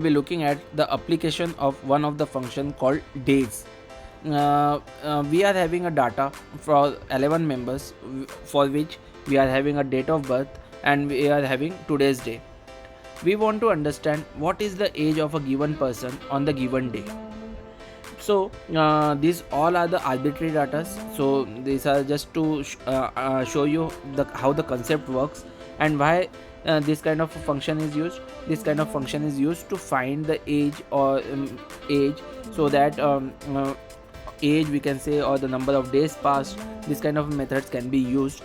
We'll be looking at the application of one of the function called days. We are having a data for 11 members for which we are having a date of birth and we are having today's day. We want to understand what is the age of a given person on the given day. So these all are the arbitrary data. So these are just to show you how the concept works and why this kind of function is used. This kind of function is used to find the age or age, so that age we can say, or the number of days passed. This kind of methods can be used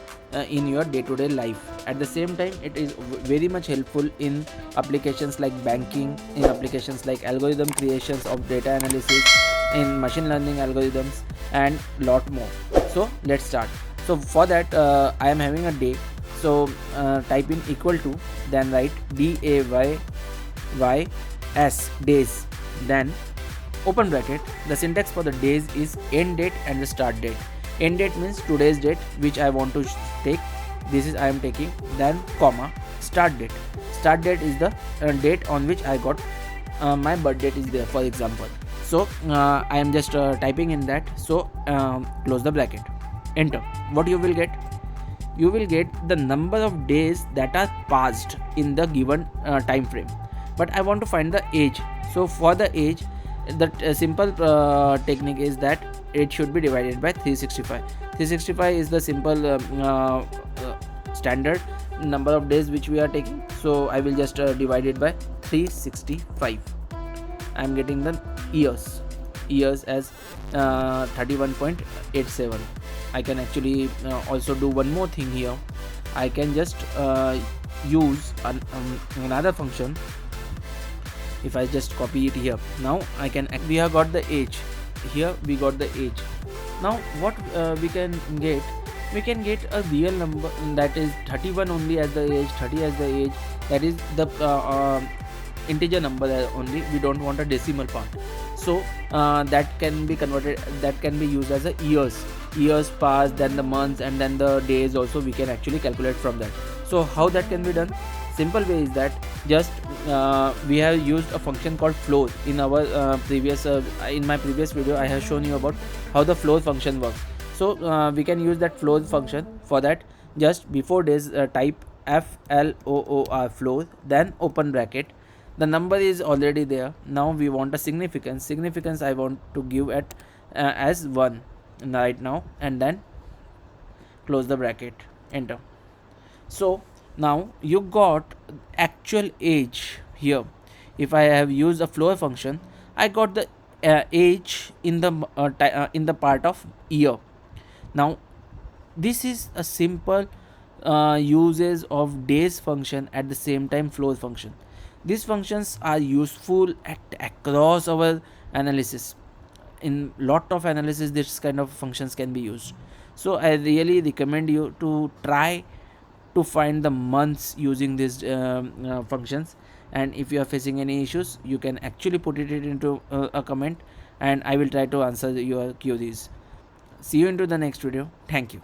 in your day-to-day life. At the same time, it is very much helpful in applications like banking, in applications like algorithm creations of data analysis, in machine learning algorithms, and lot more. So let's start. So for that I am having a day. So type in equal to, then write DAYYS days, then open bracket. The syntax for the days is end date and the start date. End date means today's date which I want to take. This is I am taking. Then comma, start date. Start date is the date on which I got my birth date is there, for example. So I am just typing in that. So close the bracket, enter. What you will get? You will get the number of days that are passed in the given time frame. But I want to find the age. So for the age, the simple technique is that it should be divided by 365. 365 is the simple standard number of days which we are taking. So I will just divide it by 365. I am getting the years as 31.87. I can actually also do one more thing here. I can just use another function. If I just copy it here, now I can, we have got the age. Here we got the age. Now what we can get? We can get a real number, that is 31 only as the age, 30 as the age. That is the integer number only. We don't want a decimal part. So that can be converted, that can be used as a years passed, then the months, and then the days also we can actually calculate from that. So how that can be done? Simple way is that just we have used a function called float in our previous in my previous video. I have shown you about how the float function works. So we can use that float function. For that, just before this type floor float, then open bracket. The number is already there. Now we want a significance I want to give it as 1 right now, and then close the bracket, enter. So now you got actual age here. If I have used a floor function, I got the age in the part of year. Now this is a simple uses of days function, at the same time floor function. These functions are useful across our analysis. In lot of analysis, this kind of functions can be used. So I really recommend you to try to find the months using these functions. And if you are facing any issues, you can actually put it into a comment, and I will try to answer your queries. See you into the next video. Thank you.